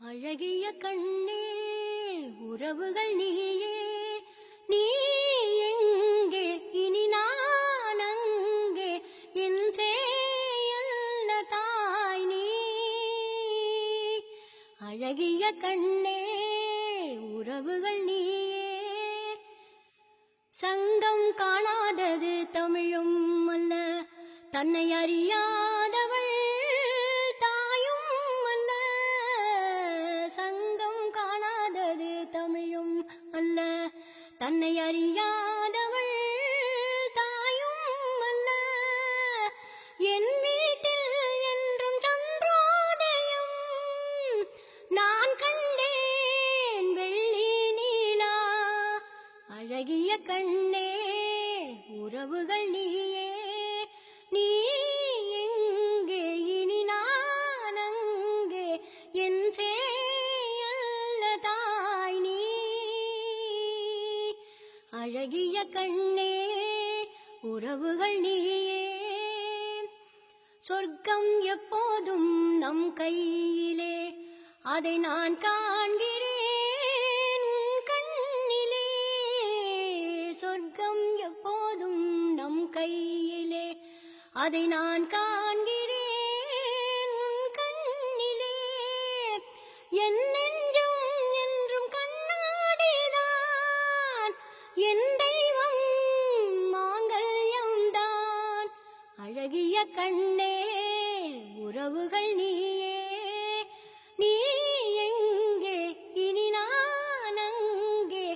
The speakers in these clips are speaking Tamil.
அழகிய கண்ணே உறவுகள் நீயே, நீ எங்கே இனி நான் அங்கே, என் சேயல்ல தாய் நீ. அழகிய கண்ணே உறவுகள் நீயே, சங்கம் காணாதது தமிழும் அல்ல, தன்னை அறியாதவள் தாயும் அல்ல. சங்கம் காணாதது தமிழும் அல்ல, தன்னை அறியாதவள் தாயும் அல்ல. என் வீட்டில் என்றும் சந்திரோதயம் நான் கண்டேன் வெள்ளி நீலா. அழகிய கண்ணே உறவுகள் நீயே, நீ எங்கே இனி நான் அங்கே, என் சேயல்ல தாய் நீ. அழகிய கண்ணே உறவுகள் நீயே, சொர்க்கம் எப்போதும் நம் கையிலே, அதை நான் காண்கிறேன் கண்ணிலே. சொர்க்கம் எப்போதும் நம் கையிலே, அதை நான் காண்கிறேன் கண்ணிலே. என் நெஞ்சம் என்றும் கண்ணாடிதான், என் தெய்வம் மாங்கல்யம்தான். அழகிய கண்ணே உறவுகள் நீயே, நீ எங்கே இனி நான் அங்கே,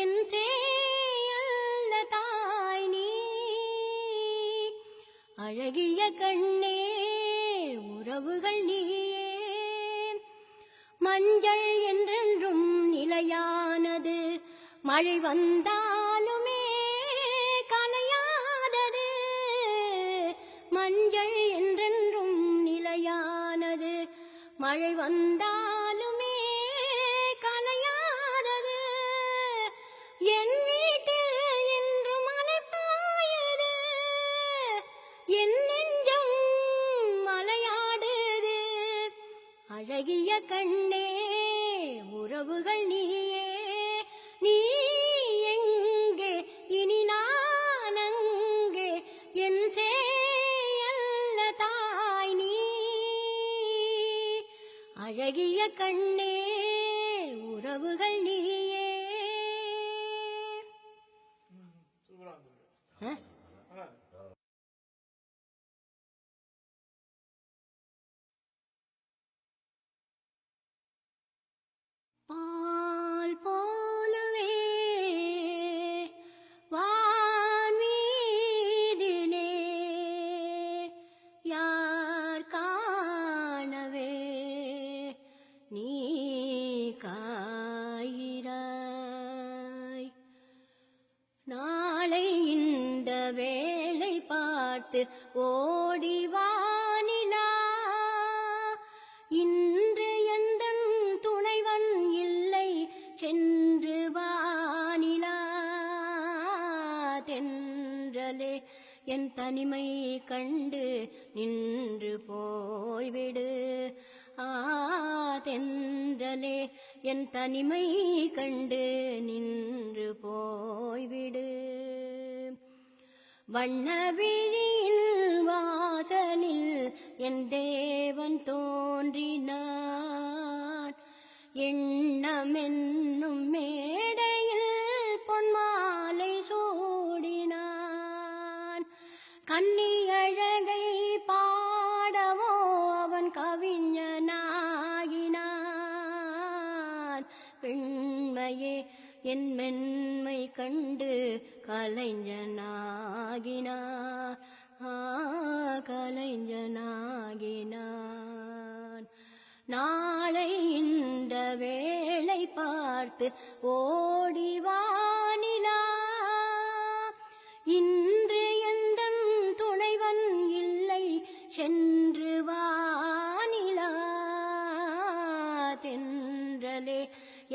என் சேயல்ல தாய் நீ. அழகிய கண்ணே உறவுகள் நீயே, மஞ்சள் என்றென்றும் நிலையானது, மழை வந்தாலுமே கலையாதது. மஞ்சள் என்றென்றும் நிலையானது, மழை வந்தாலுமே கலையாதது. என் வீட்டில் என்று மழை பாயுது, என் நெஞ்சம் மலையாடுது. அழகிய கண்ணே உறவுகள் நீயே, நீ எங்கே இனி நான் அங்கே, என் சேயல்ல தாய் நீ. அழகிய கண்ணே உறவுகள் நீயே. பால் போலவே வான்மீதிலே யார் காணவே நீ காயிராய். நாளை இந்த வேளை பார்த்து ஓடி வானிலா, இன்று எந்தன் துணைவன் இல்லை சென்று வானிலா. தென்றலே என் தனிமை கண்டு நின்று போய்விடு, தென்றலே என் தனிமை கண்டு நின்று போய்விடு. வண்ணவிழியின் வாசலில் என் தேவன் தோன்றினார், எண்ணமென்னும் மேடையில் பொன்மாலை சூடினான். கன்னி அழகை பாடவோ அவன் கவிஞனாகினான். பெண்மையே என் மென்மை கண்டு கலைஞனாகினான், கலைஞனாகினான். நாளை இந்த வேளை பார்த்து ஓடி வானிலா, இன்று எந்தன் துணைவன் இல்லை சென்று வானிலா. தென்றலே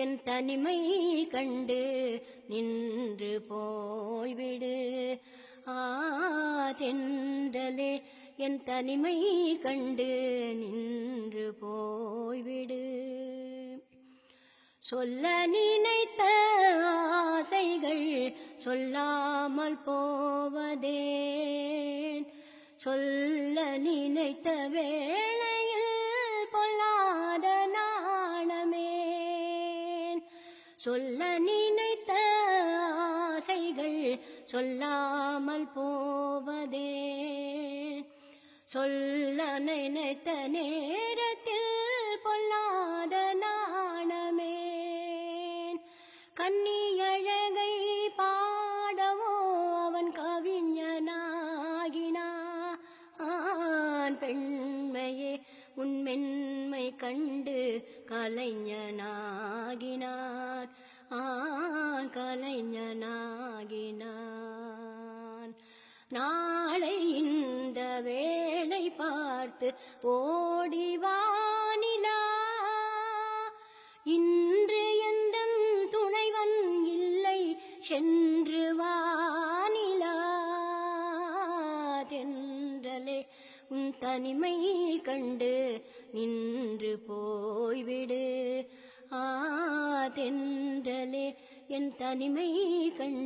என் தனிமை கண்டு நின்று போய்விடு, தென்றலே என் தனிமை கண்டு நின்று போய்விடு. சொல்ல நினைத்த ஆசைகள் சொல்லாமல் போவதேன் சொல்ல நினைத்த வேளையில் பொல்லாத நாணமேன் சொல்ல நினைத்த ஆசைகள் சொல்லாமல் போவதேன் சொல்ல நினைத்த நேரத்தில் பொல்லாத நாணமேன் கன்னியழகை பாடவோ அவன் கவிஞனாகினான் பெண்மையே உன் மென்மை கண்டு கலைஞனாகினான் கலைஞனாகினான் நாளை இந்த வேளை பார்த்து ஓடிவானிலா இன்று எந்தன் துணைவன் இல்லை சென்று வானிலா தென்றலே உன் தனிமை கண்டு நின்று போய்விடு தென்றலே என் தனிமை கண்டு